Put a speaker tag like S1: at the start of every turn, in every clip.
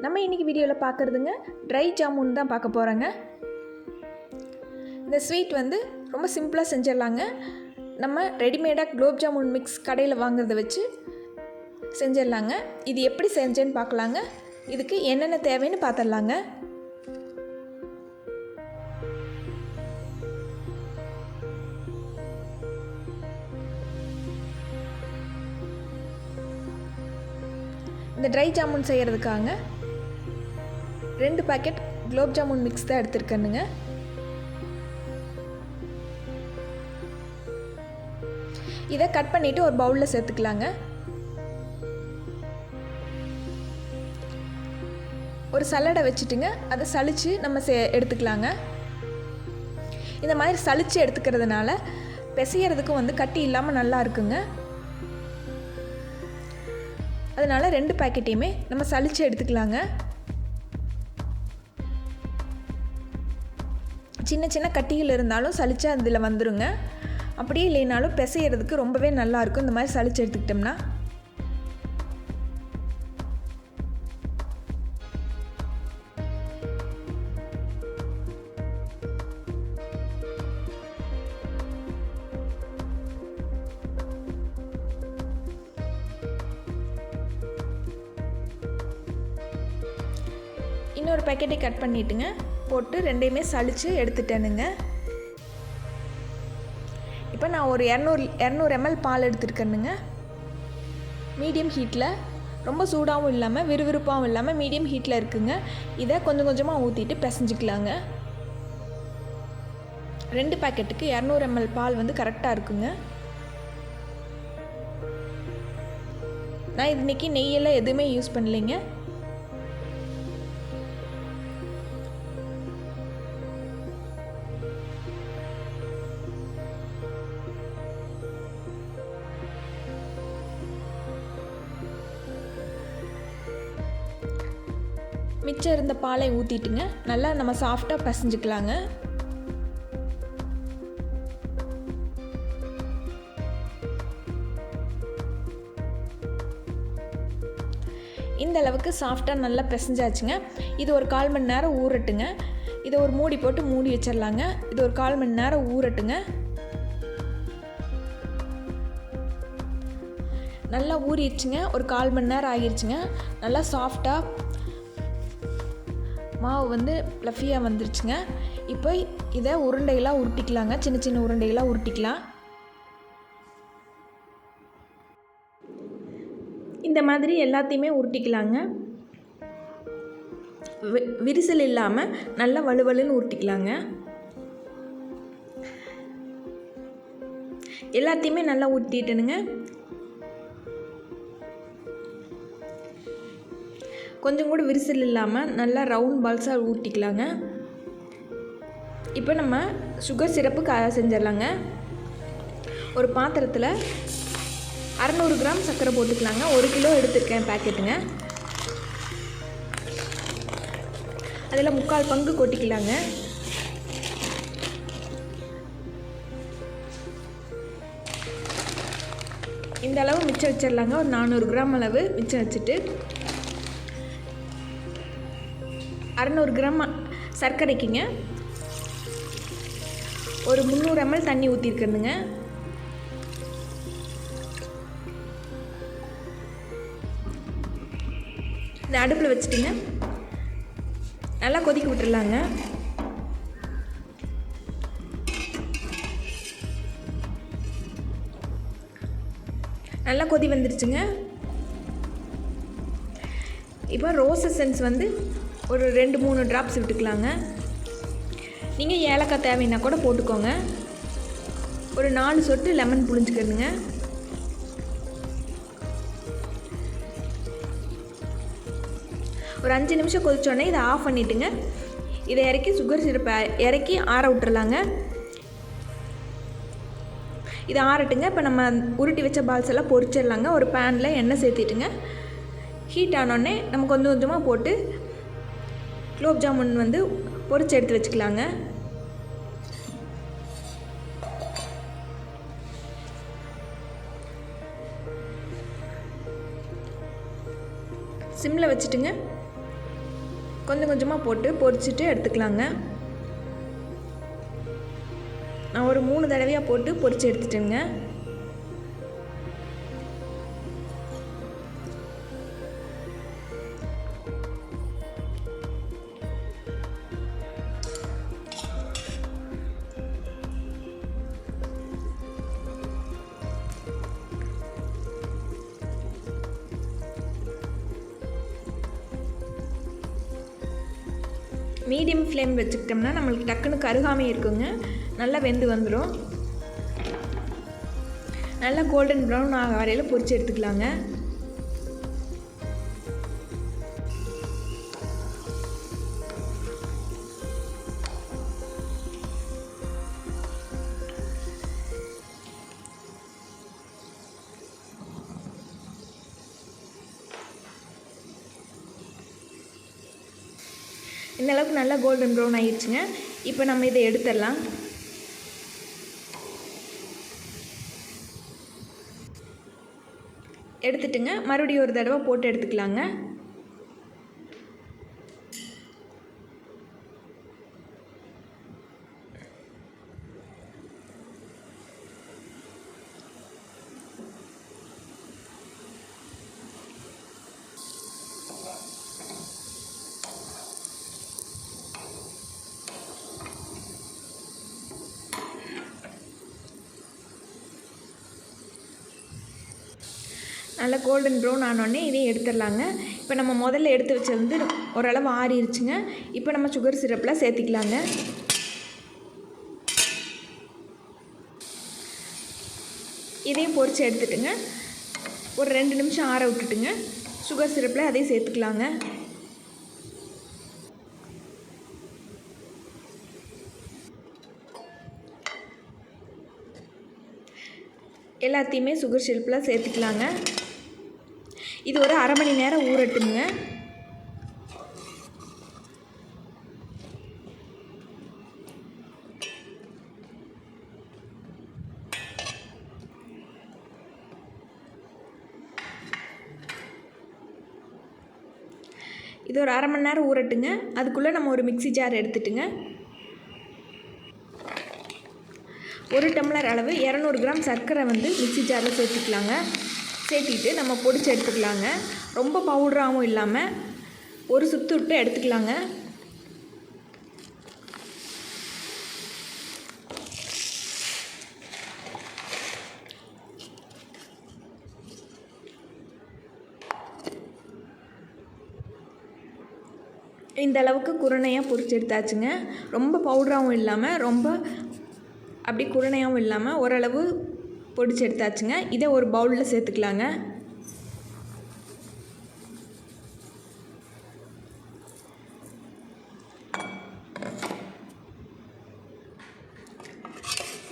S1: நம்ம இன்றைக்கி வீடியோவில் பார்க்குறதுங்க ட்ரை ஜாமுன் தான் பார்க்க போகிறோங்க. இந்த ஸ்வீட் வந்து ரொம்ப சிம்பிளாக செஞ்சிடலாங்க. நம்ம ரெடிமேடாக குலோப் ஜாமுன் மிக்ஸ் கடையில் வாங்குறத வச்சு செஞ்சிடலாங்க. இது எப்படி செஞ்சேன்னு பார்க்கலாங்க. இதுக்கு என்னென்ன தேவைன்னு பார்த்துடலாங்க. இந்த ட்ரை ஜாமுன் செய்கிறதுக்காக 2 பாக்கெட் குலோப் ஜாமுன் மிக்ஸ் தான் எடுத்துருக்கேனுங்க. இதை கட் பண்ணிவிட்டு ஒரு பவுலில் சேர்த்துக்கலாங்க. ஒரு சல்லடை வச்சுட்டுங்க, அதை சலித்து நம்ம எடுத்துக்கலாங்க. இந்த மாதிரி சலித்து எடுத்துக்கிறதுனால பிசைகிறதுக்கும் வந்து கட்டி இல்லாமல் நல்லா இருக்குங்க. அதனால் 2 பாக்கெட்டையுமே நம்ம சலித்து எடுத்துக்கலாங்க. சின்ன சின்ன கட்டிகள் இருந்தாலும் சலிச்சா அதில் வந்துடுங்க. அப்படியே இல்லைனாலும் பிசைகிறதுக்கு ரொம்பவே நல்லாயிருக்கும் இந்த மாதிரி சலித்து எடுத்துக்கிட்டோம்னா. இன்னொரு பேக்கெட்டை கட் பண்ணிவிட்டுங்க, போட்டு 2யுமே சலித்து எடுத்துட்டேனுங்க. இப்போ நான் ஒரு 200 ml பால் எடுத்துருக்கேனுங்க. மீடியம் ஹீட்டில், ரொம்ப சூடாகவும் இல்லாமல் விறுவிறுப்பாகவும் இல்லாமல் மீடியம் ஹீட்டில் இருக்குங்க. இதை கொஞ்சம் கொஞ்சமாக ஊற்றிட்டு பிசைஞ்சிக்கலாங்க. 2 பாக்கெட்டுக்கு 200 ml பால் வந்து கரெக்டாக இருக்குங்க. நான் இன்றைக்கி நெய்யெல்லாம் எதுவுமே யூஸ் பண்ணலைங்க. மிச்சம் இருந்த பாலை ஊற்றிட்டுங்க, நல்லா நம்ம சாஃப்டாக பிசைஞ்சிக்கலாங்க. இந்த அளவுக்கு சாஃப்டாக நல்லா பிசைஞ்சாச்சுங்க. இது ஒரு 1/4 மணி நேரம் ஊறட்டுங்க. இதை ஒரு மூடி போட்டு மூடி வச்சிடலாங்க. இது ஒரு 1/4 மணி நேரம் ஊறட்டுங்க. நல்லா ஊறிடுச்சுங்க. ஒரு 1/4 மணி நேரம் ஆகிடுச்சுங்க. நல்லா சாஃப்டாக மாவு வந்து ஃப்ளஃபியாக வந்துருச்சுங்க. இப்போ இதை உருண்டைகளாக உருட்டிக்கலாங்க. சின்ன சின்ன உருண்டைகளாக உருட்டிக்கலாம். இந்த மாதிரி எல்லாத்தையுமே உருட்டிக்கலாங்க. விரிசல் இல்லாமல் நல்லா வலுவலுன்னு உருட்டிக்கலாங்க. எல்லாத்தையுமே நல்லா உருட்டிட்டேனுங்க. கொஞ்சம் கூட விரிசல் இல்லாமல் நல்லா ரவுண்ட் பால்ஸாக ஊட்டிக்கலாங்க. இப்போ நம்ம சுகர் சிரப்பு செஞ்சிடலாங்க. ஒரு பாத்திரத்தில் 600 கிராம் சர்க்கரை போட்டுக்கலாங்க. 1 கிலோ எடுத்துருக்கேன் பேக்கெட்டுங்க. அதில் 3/4 பங்கு கொட்டிக்கலாங்க. இந்த அளவு மிச்சம் வச்சிடலாங்க. ஒரு 400 கிராம் அளவு மிச்சம் வச்சுட்டு 600 கிராம் சர்க்கரைக்குங்க ஒரு 300 ml தண்ணி ஊற்றிருக்கணுங்க. இந்த அடுப்பில் வச்சுட்டுங்க, நல்லா கொதிக்க விட்டுடலாங்க. நல்லா கொதி வந்துருச்சுங்க. இப்போ ரோஸ் எசன்ஸ் வந்து ஒரு 2-3 ட்ராப்ஸ் விட்டுக்கலாங்க. நீங்கள் ஏலக்காய் தேவைன்னா கூட போட்டுக்கோங்க. ஒரு 4 சொட்டு லெமன் புழிஞ்சுக்கணுங்க. ஒரு 5 நிமிஷம் கொதிச்சோடனே இதை ஆஃப் பண்ணிவிட்டுங்க. இதை இறக்கி சுகர் சிரப்பை இறக்கி ஆற விட்டுறலாங்க. இதை ஆறட்டுங்க. இப்போ நம்ம உருட்டி வச்ச பால்ஸ் எல்லாம் பொரிச்சிடலாங்க. ஒரு பேனில் எண்ணெய் சேர்த்திட்டுங்க. ஹீட் ஆனோடனே நம்ம கொஞ்சம் கொஞ்சமாக போட்டு குலோப் ஜாமுன் வந்து பொரிச்சு எடுத்து வச்சுக்கலாங்க. சிம்மில் வச்சுட்டுங்க கொஞ்சம் கொஞ்சமாக போட்டு பொரிச்சிட்டு எடுத்துக்கலாங்க. நான் ஒரு 3 தடவையாக போட்டு பொரித்து எடுத்துட்டேங்க. மீடியம் ஃப்ளேம் வச்சுக்கிட்டோம்னா நம்மளுக்கு டக்குன்னு கருகாமல் இருக்குங்க. நல்லா வெந்து வந்துடும். நல்லா கோல்டன் ப்ரௌன் ஆக வரையில் பொரித்து எடுத்துக்கலாங்க. இந்த அளவுக்கு நல்லா கோல்டன் ப்ரௌன் ஆகிடுச்சுங்க. இப்போ நம்ம இதை எடுத்துடலாம். எடுத்துட்டுங்க மறுபடியும் ஒரு தடவை போட்டு எடுத்துக்கலாங்க. நல்லா கோல்டன் ப்ரௌன் ஆனோடனே இதையும் எடுத்துடலாங்க. இப்போ நம்ம முதல்ல எடுத்து வச்சது வந்து ஓரளவு ஆறிடுச்சுங்க. இப்போ நம்ம சுகர் சிரப்பில் சேர்த்திக்கலாங்க. இதையும் பொரித்து எடுத்துட்டுங்க ஒரு 2 நிமிஷம் ஆற விட்டுட்டுங்க சுகர் சிரப்பில் அதையும் சேர்த்துக்கலாங்க. எல்லாத்தையுமே சுகர் சிரப்பில் சேர்த்துக்கலாங்க. இது ஒரு அரை மணி நேரம் ஊறட்டுங்க. இது ஒரு அரை மணி நேரம் ஊறட்டுங்க. அதுக்குள்ளே நம்ம ஒரு மிக்ஸி ஜார் எடுத்துட்டுங்க 1 டம்ளர் அளவு 200 கிராம் சர்க்கரை வந்து மிக்ஸி ஜாரில் சேர்த்துக்கலாங்க. சேர்த்திட்டு நம்ம பொடிச்சு எடுத்துக்கலாங்க. ரொம்ப பவுடராகவும் இல்லாமல் ஒரு சுற்று விட்டு எடுத்துக்கலாங்க. இந்த அளவுக்கு குருணையாக பொரிச்சு எடுத்தாச்சுங்க. ரொம்ப பவுடராகவும் இல்லாமல் ரொம்ப அப்படி குருணையாகவும் இல்லாமல் ஓரளவு பொடிச்சு எடுத்தாச்சுங்க. இதை ஒரு பவுலில் சேர்த்துக்கலாங்க.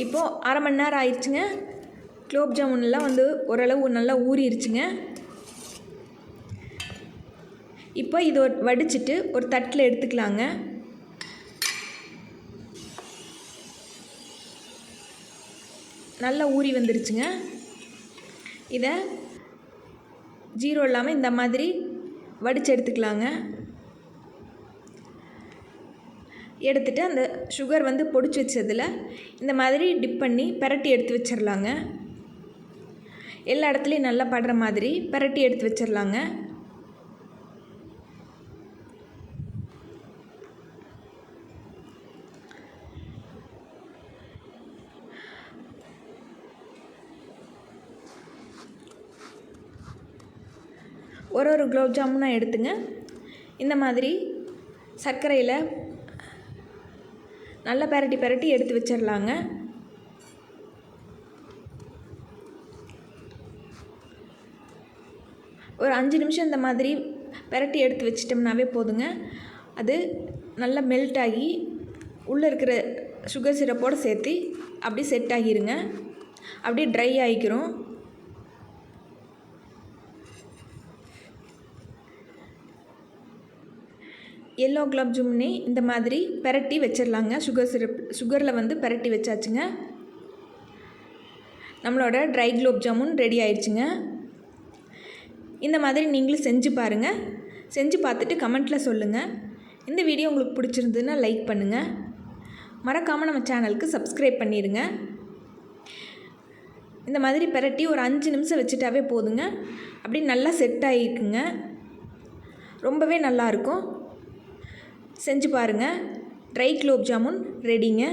S1: இப்போது அரை மணி நேரம் ஆயிடுச்சுங்க. குலோப் ஜாமுன்லாம் வந்து ஓரளவு நல்லா ஊறிடுச்சுங்க. இப்போ இதை வடிச்சிட்டு ஒரு தட்டில் எடுத்துக்கலாங்க. நல்லா ஊறி வந்துருச்சுங்க. இதை ஜீரோ இல்லாமல் இந்த மாதிரி வடித்து எடுத்துக்கலாங்க. எடுத்துகிட்டு அந்த சுகர் வந்து பொடிச்சு வச்சதில் இந்த மாதிரி டிப் பண்ணி பிரட்டி எடுத்து வச்சிடலாங்க. எல்லா இடத்துலையும் நல்லா படுற மாதிரி பிரட்டி எடுத்து வச்சிடலாங்க. ஒரு குலோப் ஜாமுனாக எடுத்துங்க. இந்த மாதிரி சர்க்கரையில் நல்லா பிரட்டி எடுத்து வச்சிடலாங்க. ஒரு 5 நிமிஷம் இந்த மாதிரி பிரட்டி எடுத்து வச்சிட்டோம்னாவே போதுங்க. அது நல்லா மெல்ட் ஆகி உள்ளே இருக்கிற சுகர் சிரப்போடு சேர்த்து அப்படி செட் ஆகிருங்க. அப்படியே ட்ரை ஆகிக்கிறோம். எல்லோ குலாப் ஜாமுனே இந்த மாதிரி பிரட்டி வச்சிடலாங்க. சுகரில் வந்து பிரட்டி வச்சாச்சுங்க. நம்மளோட ட்ரை குலோப் ஜாமுன் ரெடி ஆயிடுச்சுங்க. இந்த மாதிரி நீங்களும் செஞ்சு பாருங்கள். செஞ்சு பார்த்துட்டு கமெண்ட்டில் சொல்லுங்கள். இந்த வீடியோ உங்களுக்கு பிடிச்சிருந்ததுன்னா லைக் பண்ணுங்கள். மறக்காமல் நம்ம சேனலுக்கு சப்ஸ்கிரைப் பண்ணிடுங்க. இந்த மாதிரி பிரட்டி ஒரு 5 நிமிஷம் வச்சுட்டாவே போதுங்க. அப்படி நல்லா செட் ஆகிக்குங்க. ரொம்பவே நல்லாயிருக்கும். செஞ்சு பாருங்கள். ட்ரை குலோப் ஜாமுன் ரெடிங்க.